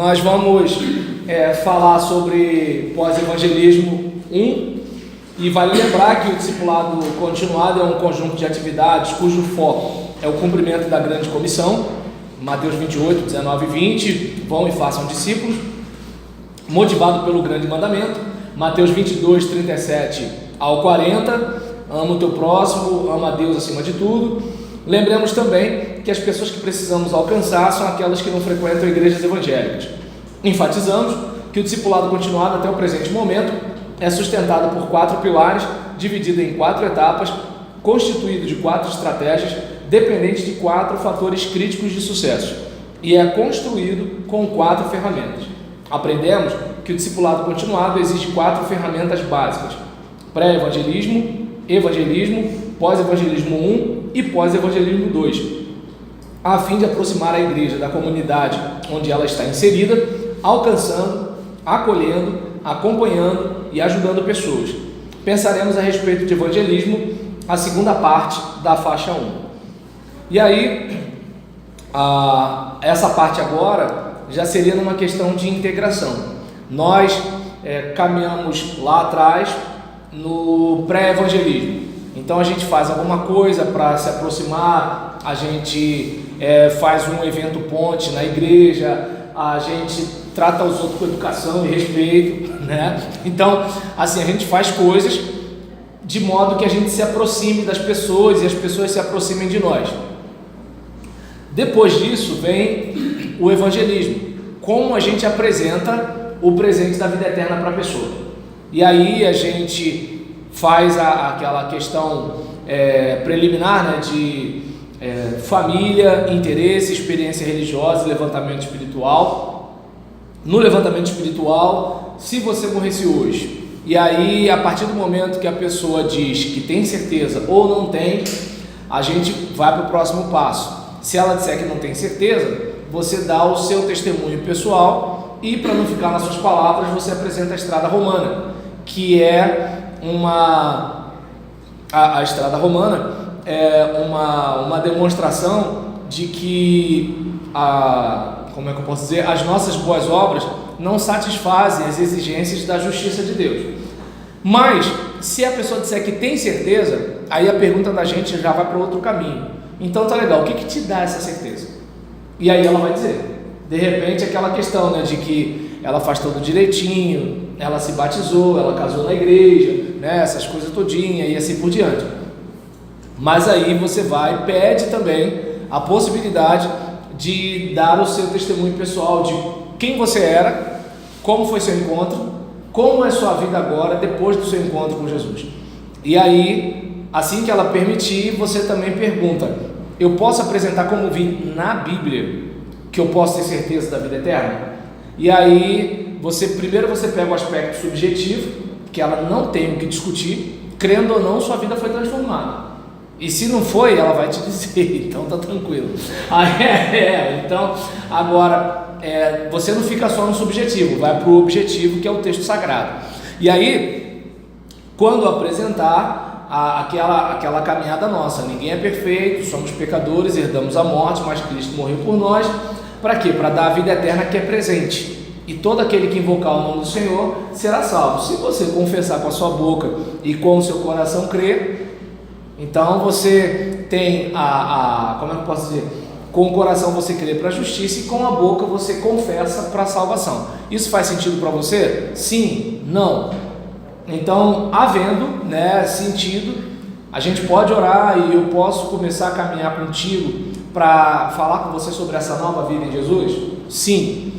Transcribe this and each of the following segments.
Nós vamos falar sobre pós-evangelismo 1, e vale lembrar que o discipulado continuado é um conjunto de atividades cujo foco é o cumprimento da grande comissão, Mateus 28, 19 e 20, vão e façam discípulos, motivado pelo grande mandamento, Mateus 22, 37 ao 40, ama o teu próximo, ama a Deus acima de tudo. Lembremos também que as pessoas que precisamos alcançar são aquelas que não frequentam igrejas evangélicas. Enfatizamos que o discipulado continuado até o presente momento é sustentado por 4 pilares, dividido em 4 etapas, constituído de 4 estratégias, dependentes de 4 fatores críticos de sucesso, e é construído com 4 ferramentas. Aprendemos que o discipulado continuado exige 4 ferramentas básicas: pré-evangelismo, evangelismo, pós-evangelismo 1 e pós-evangelismo 2, a fim de aproximar a igreja da comunidade onde ela está inserida, alcançando, acolhendo, acompanhando e ajudando pessoas. Pensaremos a respeito de evangelismo, a segunda parte da faixa 1. E aí, essa parte agora já seria numa questão de integração. Nós caminhamos lá atrás no pré-evangelismo. Então a gente faz alguma coisa para se aproximar, a gente faz um evento ponte na igreja, a gente trata os outros com educação e respeito, né? Então, assim, a gente faz coisas de modo que a gente se aproxime das pessoas e as pessoas se aproximem de nós. Depois disso vem o evangelismo, como a gente apresenta o presente da vida eterna para a pessoa. E aí a gente faz aquela questão preliminar, né, de família, interesse, experiência religiosa, levantamento espiritual. No levantamento espiritual, se você morresse hoje, e aí a partir do momento que a pessoa diz que tem certeza ou não tem, a gente vai para o próximo passo. Se ela disser que não tem certeza, você dá o seu testemunho pessoal e, para não ficar nas suas palavras, você apresenta a estrada romana, que é a estrada romana é uma demonstração de que como é que eu posso dizer, as nossas boas obras não satisfazem as exigências da justiça de Deus. Mas se a pessoa disser que tem certeza, aí a pergunta da gente já vai para outro caminho. Então tá legal, o que te dá essa certeza? E aí ela vai dizer, de repente, aquela questão, né, de que ela faz tudo direitinho, ela se batizou, ela casou na igreja, né, essas coisas todinha e assim por diante. Mas aí você vai, pede também a possibilidade de dar o seu testemunho pessoal de quem você era, como foi seu encontro, como é sua vida agora depois do seu encontro com Jesus. E aí, assim que ela permitir, você também pergunta: eu posso apresentar como vi na Bíblia que eu posso ter certeza da vida eterna? E aí, primeiro você pega o aspecto subjetivo, que ela não tem o que discutir, crendo ou não, sua vida foi transformada. E se não foi, ela vai te dizer, então tá tranquilo. Então, agora, você não fica só no subjetivo, vai para o objetivo, que é o texto sagrado. E aí, quando apresentar aquela caminhada nossa, ninguém é perfeito, somos pecadores, herdamos a morte, mas Cristo morreu por nós. Para quê? Para dar a vida eterna que é presente. E todo aquele que invocar o nome do Senhor será salvo. Se você confessar com a sua boca e com o seu coração crer, então você tem como é que eu posso dizer? Com o coração você crê para a justiça e com a boca você confessa para a salvação. Isso faz sentido para você? Sim? Não? Então, havendo, né, sentido, a gente pode orar e eu posso começar a caminhar contigo para falar com você sobre essa nova vida em Jesus? Sim.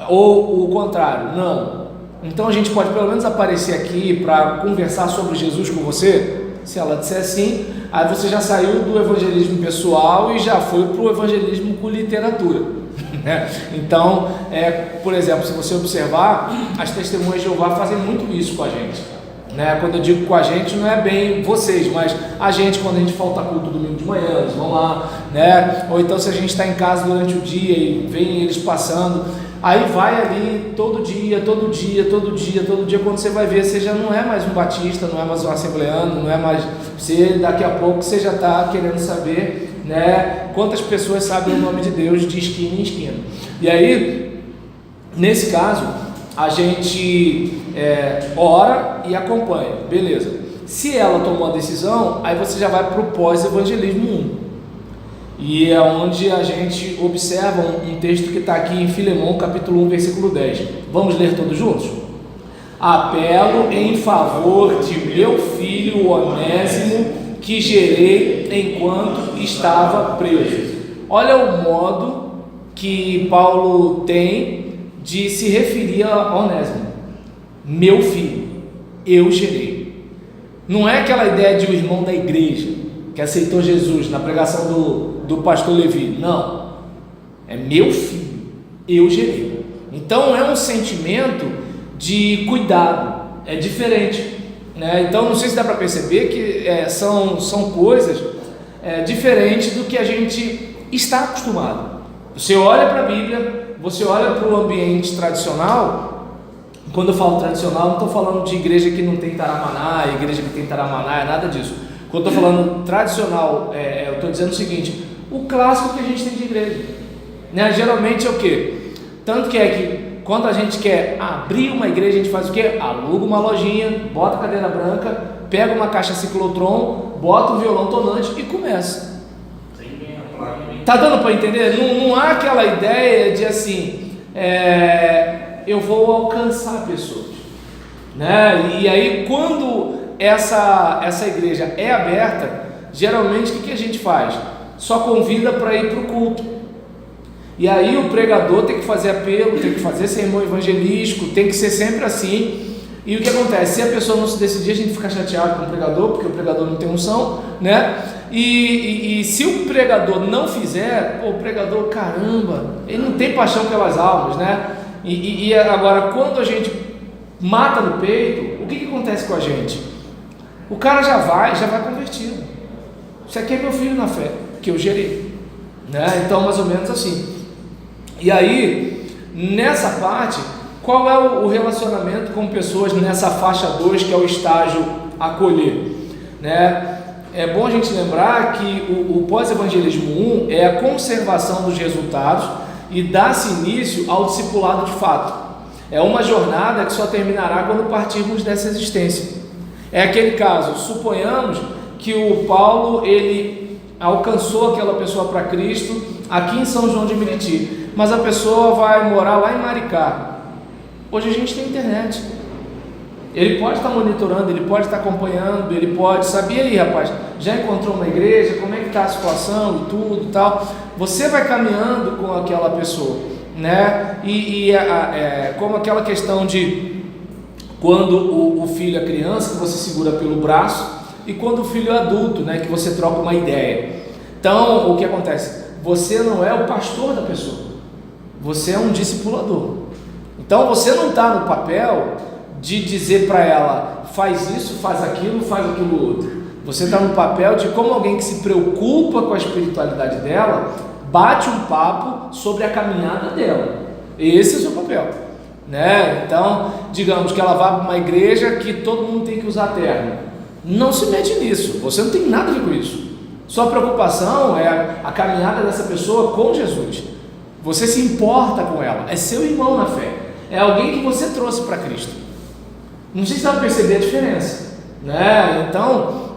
Ou o contrário? Não. Então a gente pode pelo menos aparecer aqui para conversar sobre Jesus com você? Se ela disser sim, aí você já saiu do evangelismo pessoal e já foi para o evangelismo com literatura. Então, por exemplo, se você observar, as testemunhas de Jeová fazem muito isso com a gente. Quando eu digo com a gente, não é bem vocês, mas a gente, quando a gente falta culto domingo de manhã, eles vão lá, ou então se a gente está em casa durante o dia e vem eles passando, aí vai ali todo dia, quando você vai ver, você já não é mais um batista, não é mais um assembleano, não é mais você, daqui a pouco você já está querendo saber, quantas pessoas sabem o nome de Deus de esquina em esquina. E aí, Nesse caso, a gente ora e acompanha, beleza. Se ela tomou a decisão, aí você já vai para o pós-evangelismo 1. E é onde a gente observa um texto que está aqui em Filemão, capítulo 1, versículo 10. Vamos ler todos juntos? Apelo em favor de meu filho Onésimo, que gerei enquanto estava preso. Olha o modo que Paulo tem de se referir a Onésimo. Meu filho, eu gerei. Não é aquela ideia de um irmão da igreja que aceitou Jesus na pregação do pastor Levi. Não, é meu filho, eu gerei. Então é um sentimento de cuidado, é diferente, né? Então não sei se dá para perceber que são coisas diferentes do que a gente está acostumado. Você olha para a Bíblia, você olha para o ambiente tradicional. Quando eu falo tradicional, não estou falando de igreja que não tem taramaná, igreja que tem taramaná, é nada disso. Quando eu estou falando tradicional, eu estou dizendo o seguinte: o clássico que a gente tem de igreja, né? Geralmente é o quê? Tanto que é que quando a gente quer abrir uma igreja, a gente faz o quê? Aluga uma lojinha, bota a cadeira branca, pega uma caixa ciclotron, bota um violão tonante e começa. Tá dando para entender? Não há aquela ideia de assim, eu vou alcançar pessoas, né? E aí quando essa igreja é aberta, geralmente o que a gente faz? Só convida para ir para o culto. E aí o pregador tem que fazer apelo, tem que fazer sermão evangelístico, tem que ser sempre assim. E o que acontece? Se a pessoa não se decidir, a gente fica chateado com o pregador, porque o pregador não tem unção, né? E se o pregador não fizer, o pregador, caramba, ele não tem paixão pelas almas, né? E agora, quando a gente mata no peito, o que acontece com a gente? O cara já vai convertido. Isso aqui é meu filho na fé, que eu gerei, né? Então, mais ou menos assim. E aí, nessa parte, qual é o relacionamento com pessoas nessa faixa 2, que é o estágio acolher, né? É bom a gente lembrar que o pós-evangelismo 1 é a conservação dos resultados e dá-se início ao discipulado de fato. É uma jornada que só terminará quando partirmos dessa existência. É aquele caso, suponhamos que o Paulo, ele alcançou aquela pessoa para Cristo aqui em São João de Meriti, mas a pessoa vai morar lá em Maricá. Hoje a gente tem internet. Ele pode estar monitorando, ele pode estar acompanhando, ele pode saber aí, rapaz, já encontrou uma igreja, como é que está a situação e tudo e tal. Você vai caminhando com aquela pessoa, né? Como aquela questão de quando o filho é criança, que você segura pelo braço, e quando o filho é adulto, né, que você troca uma ideia. Então, o que acontece? Você não é o pastor da pessoa, você é um discipulador. Então, você não está no papel de dizer para ela, faz isso, faz aquilo outro. Você está no papel de como alguém que se preocupa com a espiritualidade dela, bate um papo sobre a caminhada dela. Esse é o seu papel, né? Então, digamos que ela vá para uma igreja que todo mundo tem que usar terno. Não se mete nisso, você não tem nada a ver com isso. Sua preocupação é a caminhada dessa pessoa com Jesus. Você se importa com ela, é seu irmão na fé, é alguém que você trouxe para Cristo. Não sei se dá para perceber a diferença, né? Então,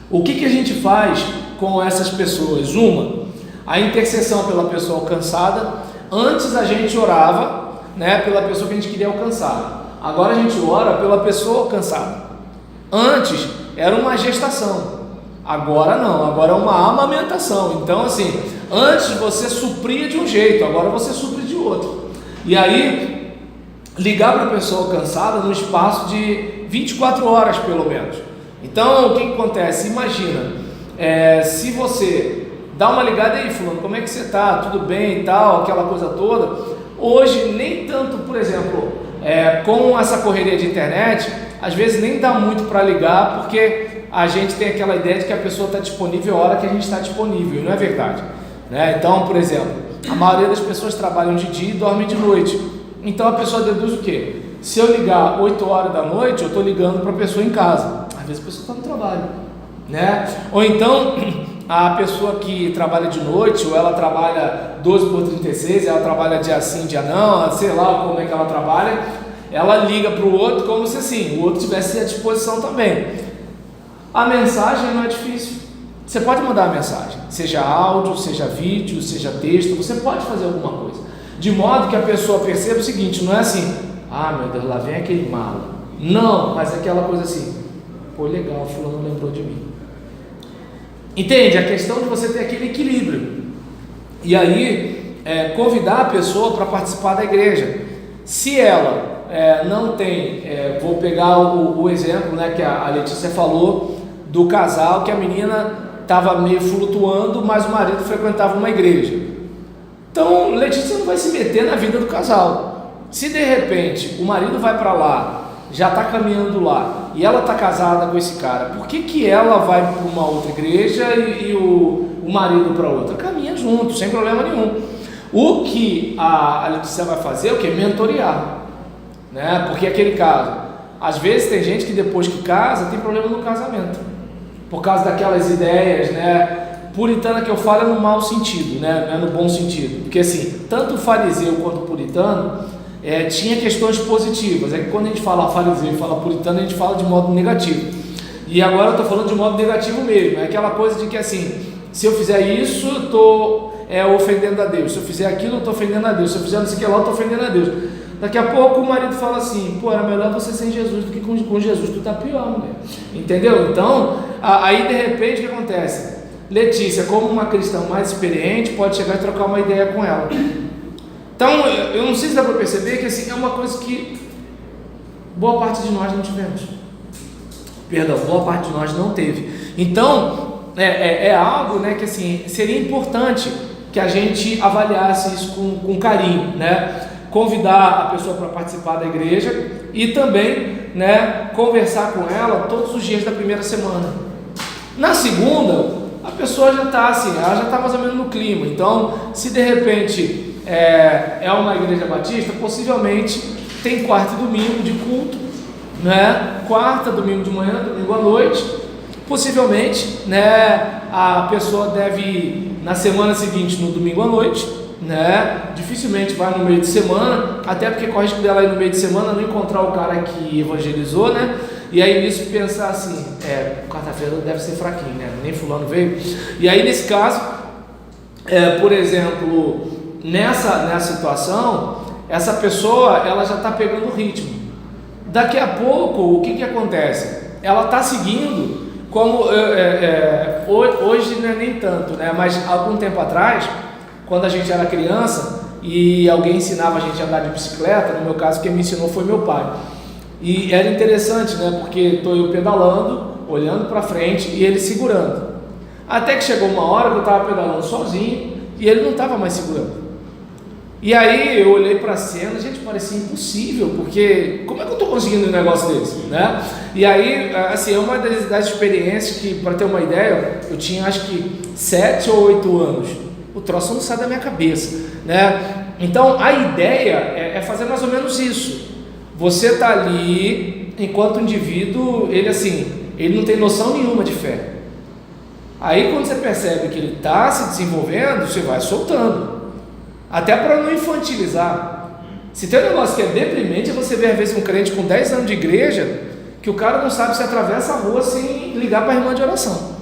o que a gente faz com essas pessoas? A intercessão pela pessoa alcançada. Antes a gente orava, né, pela pessoa que a gente queria alcançar. Agora a gente ora pela pessoa alcançada. Antes era uma gestação, agora não, agora é uma amamentação. Então, assim, antes você supria de um jeito, agora você supre de outro. E aí, ligar para a pessoa alcançada no espaço de 24 horas pelo menos. Então, o que acontece? Imagina, se você dá uma ligada aí, fulano, como é que você está? Tudo bem e tal, aquela coisa toda. Hoje, nem tanto, por exemplo, com essa correria de internet, às vezes nem dá muito para ligar, porque a gente tem aquela ideia de que a pessoa está disponível a hora que a gente está disponível, e não é verdade, né? Então, por exemplo, a maioria das pessoas trabalham de dia e dormem de noite. Então a pessoa deduz o quê? Se eu ligar 8 horas da noite, eu estou ligando para a pessoa em casa. Às vezes a pessoa está no trabalho, né? Ou então a pessoa que trabalha de noite, ou ela trabalha 12 por 36, ela trabalha dia sim, dia não, sei lá como é que ela trabalha, ela liga para o outro como se assim, o outro tivesse à disposição também. A mensagem não é difícil. Você pode mandar a mensagem, seja áudio, seja vídeo, seja texto, você pode fazer alguma coisa, de modo que a pessoa perceba o seguinte, não é assim, ah meu Deus, lá vem aquele mala. Não, mas é aquela coisa assim, pô, legal, fulano lembrou de mim. Entende? A questão de você ter aquele equilíbrio. E aí, convidar a pessoa para participar da igreja. Se ela não tem, vou pegar o exemplo, né, que a Letícia falou, do casal que a menina estava meio flutuando, mas o marido frequentava uma igreja. Então, Letícia não vai se meter na vida do casal. Se de repente o marido vai para lá, já está caminhando lá, e ela está casada com esse cara, por que ela vai para uma outra igreja e o marido para outra? Caminha junto, sem problema nenhum. O que a Letícia vai fazer é o que? Mentorear, né? Porque aquele caso, às vezes tem gente que depois que casa tem problema no casamento, por causa daquelas ideias, né, puritana, que eu falo é no mau sentido, né, não é no bom sentido, porque assim, tanto o fariseu quanto o puritano tinha questões positivas. É que quando a gente fala fariseu e fala puritano, a gente fala de modo negativo, e agora eu estou falando de modo negativo mesmo, é aquela coisa de que assim, se eu fizer isso, eu estou ofendendo a Deus, se eu fizer aquilo, eu estou ofendendo a Deus, se eu fizer não sei o que lá, eu estou ofendendo a Deus. Daqui a pouco o marido fala assim, pô, era melhor você sem Jesus do que com Jesus, tu tá pior, mulher. Entendeu? Então, aí de repente o que acontece? Letícia, como uma cristã mais experiente, pode chegar e trocar uma ideia com ela. Então, eu não sei se dá para perceber que assim, é uma coisa que boa parte de nós não tivemos. Perdão, boa parte de nós não teve. Então, é algo, né, que assim, seria importante que a gente avaliasse isso com carinho, né? Convidar a pessoa para participar da igreja e também, né, conversar com ela todos os dias da primeira semana. Na segunda, a pessoa já está assim, ela já está mais ou menos no clima. Então, se de repente é uma igreja batista, possivelmente tem quarta e domingo de culto, né? Quarta, domingo de manhã, domingo à noite. Possivelmente, né, a pessoa deve ir na semana seguinte, no domingo à noite, né? Dificilmente vai no meio de semana, até porque corre o risco dela ir no meio de semana não encontrar o cara que evangelizou, né? E aí nisso pensar assim, quarta-feira deve ser fraquinho, né? Nem fulano veio. E aí nesse caso, por exemplo, nessa situação, essa pessoa ela já está pegando o ritmo. Daqui a pouco, o que acontece? Ela está seguindo, como hoje não é nem tanto, né? Mas algum tempo atrás, quando a gente era criança e alguém ensinava a gente a andar de bicicleta, no meu caso quem me ensinou foi meu pai, e era interessante, né, porque estou eu pedalando, olhando para frente e ele segurando, até que chegou uma hora que eu estava pedalando sozinho e ele não estava mais segurando, e aí eu olhei para a cena, gente, parecia impossível, porque como é que eu estou conseguindo um negócio desse, né? E aí, assim, é uma das experiências que, para ter uma ideia, eu tinha acho que 7 ou 8 anos, o troço não sai da minha cabeça, né? Então a ideia é fazer mais ou menos isso. Você está ali, enquanto o indivíduo, ele não tem noção nenhuma de fé. Aí quando você percebe que ele está se desenvolvendo, você vai soltando, até para não infantilizar. Se tem um negócio que é deprimente, é você ver às vezes um crente com 10 anos de igreja, que o cara não sabe se atravessa a rua sem ligar para a irmã de oração.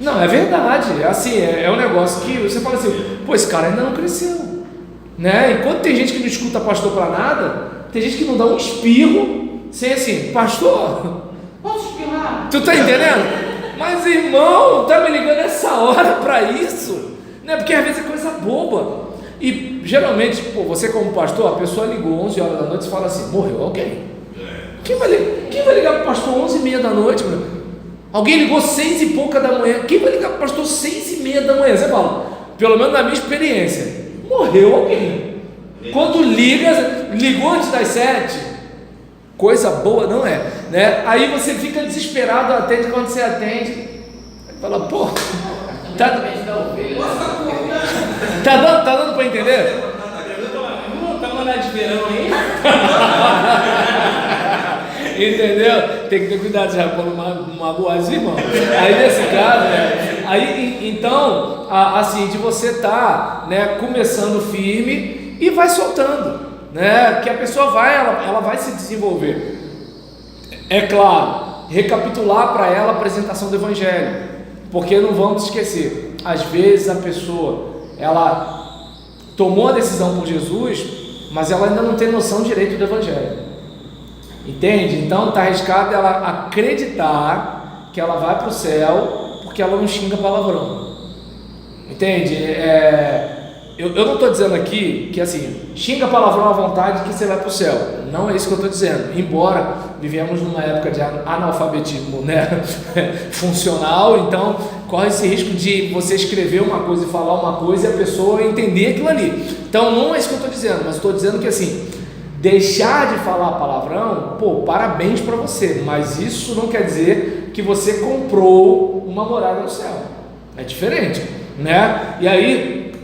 Não, é verdade, é um negócio que você fala assim, pô, esse cara ainda não cresceu, né? Enquanto tem gente que não escuta pastor para nada, tem gente que não dá um espirro, sem assim, pastor, posso espirrar? Tu tá entendendo? Mas irmão, tá me ligando essa hora para isso, né? Porque às vezes é coisa boba, e geralmente, pô, você como pastor, a pessoa ligou 11 horas da noite e fala assim, morreu alguém. Quem vai ligar pro pastor 11h30 da noite, meu? Alguém ligou 6 e pouca da manhã. Quem vai ligar para o pastor 6h30 da manhã? Você fala, pelo menos na minha experiência, morreu alguém. Quando ligou antes das 7, coisa boa não é, né? Aí você fica desesperado, atende, quando você atende, fala, pô, tá dando para entender? Tá mandando de verão aí? Entendeu? Tem que ter cuidado já para não magoar os irmãos. Aí nesse caso, Aí, então, assim, de você estar, né, começando firme e vai soltando, né, que a pessoa ela vai se desenvolver. É claro, recapitular para ela a apresentação do Evangelho, porque não vamos esquecer, às vezes a pessoa, ela tomou a decisão por Jesus, mas ela ainda não tem noção direito do Evangelho, entende? Então está arriscado ela acreditar que ela vai para o céu, porque ela não xinga palavrão, entende? Eu não estou dizendo aqui que assim, xinga palavrão à vontade que você vai para o céu, não é isso que eu estou dizendo, embora vivemos numa época de analfabetismo, né, funcional, então corre esse risco de você escrever uma coisa e falar uma coisa e a pessoa entender aquilo ali. Então não é isso que eu estou dizendo, mas estou dizendo que assim, deixar de falar palavrão, parabéns para você, mas isso não quer dizer que você comprou uma morada no céu, é diferente, né? E aí,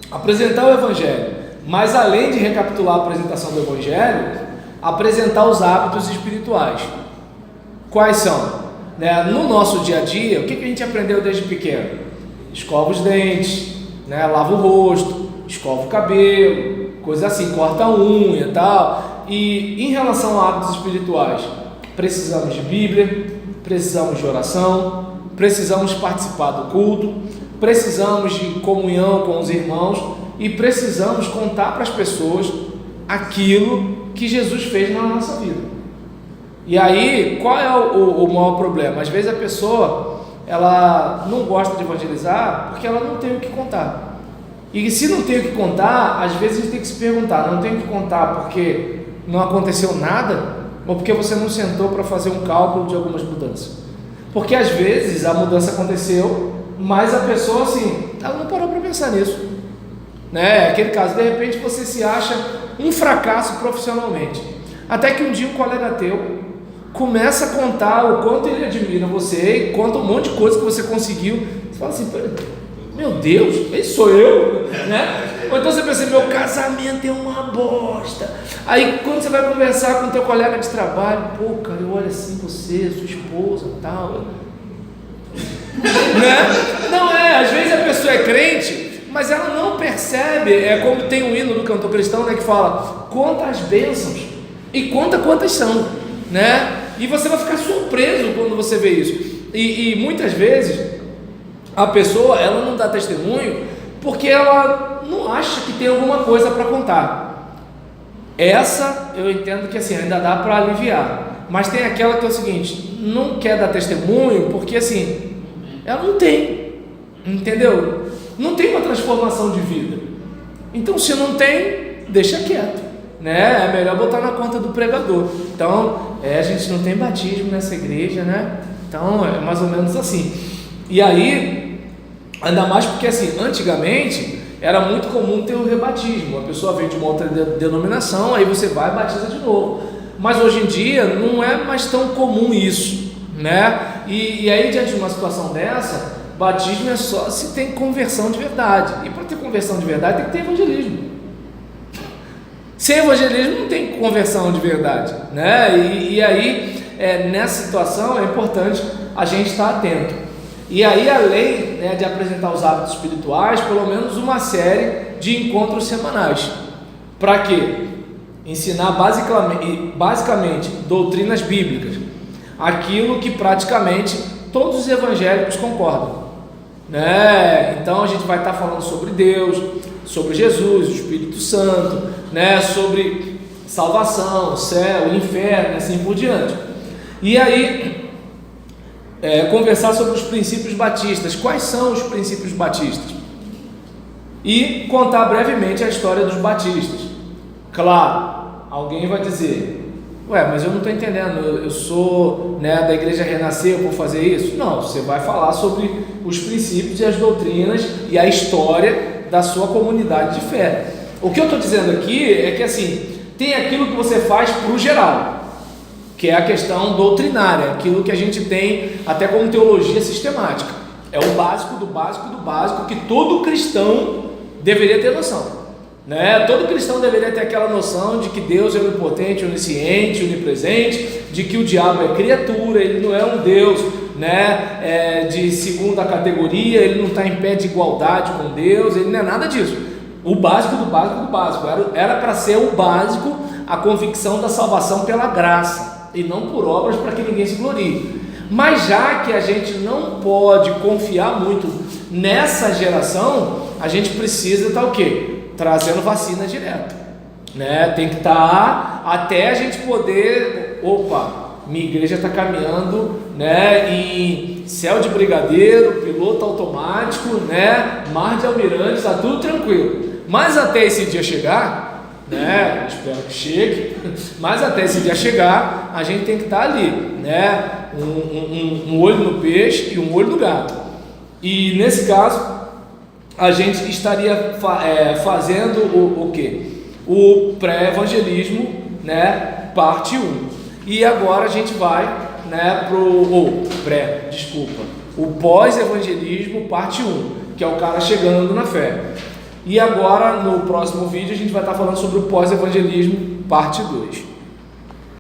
apresentar o Evangelho, mas além de recapitular a apresentação do Evangelho, apresentar os hábitos espirituais. Quais são? Né? No nosso dia a dia, o que a gente aprendeu desde pequeno? Escova os dentes, né? Lava o rosto, escova o cabelo, coisa assim, corta a unha e tal. E em relação a hábitos espirituais, precisamos de Bíblia, precisamos de oração, precisamos participar do culto, precisamos de comunhão com os irmãos e precisamos contar para as pessoas aquilo que Jesus fez na nossa vida. E aí, qual é o maior problema? Às vezes a pessoa, ela não gosta de evangelizar porque ela não tem o que contar. E se não tem o que contar, às vezes a gente tem que se perguntar, não tem o que contar porque não aconteceu nada ou porque você não sentou para fazer um cálculo de algumas mudanças? Porque às vezes a mudança aconteceu, mas a pessoa assim, ela não parou para pensar nisso, né? Aquele caso, de repente você se acha um fracasso profissionalmente, até que um dia um colega teu começa a contar o quanto ele admira você e conta um monte de coisa que você conseguiu. Você fala assim, meu Deus, esse sou eu, né? Ou então você pensa, meu casamento é uma bosta. Aí quando você vai conversar com o teu colega de trabalho, cara, eu olho assim, você, sua esposa e tal, né? Não é, às vezes a pessoa é crente, mas ela não percebe, é como tem um hino do cantor cristão, né, que fala, conta as bênçãos e conta quantas são, né? E você vai ficar surpreso quando você vê isso. E muitas vezes a pessoa, ela não dá testemunho porque ela não acha que tem alguma coisa para contar. Essa eu entendo que assim, ainda dá para aliviar, mas tem aquela que é o seguinte, não quer dar testemunho porque assim, ela não tem, entendeu? Não tem uma transformação de vida. Então se não tem, deixa quieto, né? É melhor botar na conta do pregador. Então, a gente não tem batismo nessa igreja, né? Então é mais ou menos assim. E aí, ainda mais porque assim, antigamente era muito comum ter o rebatismo. A pessoa vem de uma outra denominação, aí você vai e batiza de novo. Mas hoje em dia não é mais tão comum isso, né? E aí, diante de uma situação dessa, batismo é só se tem conversão de verdade. E para ter conversão de verdade tem que ter evangelismo. Sem evangelismo não tem conversão de verdade, né? E aí, nessa situação é importante a gente estar atento. E aí, além, né, de apresentar os hábitos espirituais, pelo menos uma série de encontros semanais. Para quê? Ensinar basicamente doutrinas bíblicas, aquilo que praticamente todos os evangélicos concordam, né? Então a gente vai estar falando sobre Deus, sobre Jesus, o Espírito Santo, né? Sobre salvação, céu, inferno, assim por diante. E aí conversar sobre os princípios batistas. Quais são os princípios batistas? E contar brevemente a história dos batistas. Claro, alguém vai dizer, mas eu não estou entendendo, eu sou, né, da igreja Renascer, eu vou fazer isso? Não, você vai falar sobre os princípios e as doutrinas e a história da sua comunidade de fé. O que eu estou dizendo aqui é que assim, tem aquilo que você faz para o geral, que é a questão doutrinária, aquilo que a gente tem até como teologia sistemática. É o básico do básico do básico que todo cristão deveria ter noção, né? Todo cristão deveria ter aquela noção de que Deus é onipotente, onisciente, onipresente, de que o diabo é criatura, ele não é um Deus né, de segunda categoria, ele não está em pé de igualdade com Deus, ele não é nada disso. O básico do básico do básico, era para ser o básico, a convicção da salvação pela graça, e não por obras para que ninguém se glorie. Mas já que a gente não pode confiar muito nessa geração, a gente precisa estar o quê? Trazendo vacina direto, né? Tem que estar até a gente poder, minha igreja está caminhando, né, em céu de brigadeiro, piloto automático, né, mar de almirante, está tudo tranquilo. Mas até esse dia chegar, né, espero que chegue, mas até esse dia chegar, a gente tem que estar ali, né, um olho no peixe e um olho no gato. E nesse caso, a gente estaria fazendo o quê? O pré-evangelismo, né, parte 1. E agora a gente vai, né, o pós-evangelismo parte 1, que é o cara chegando na fé. E agora no próximo vídeo a gente vai estar falando sobre o pós-evangelismo parte 2.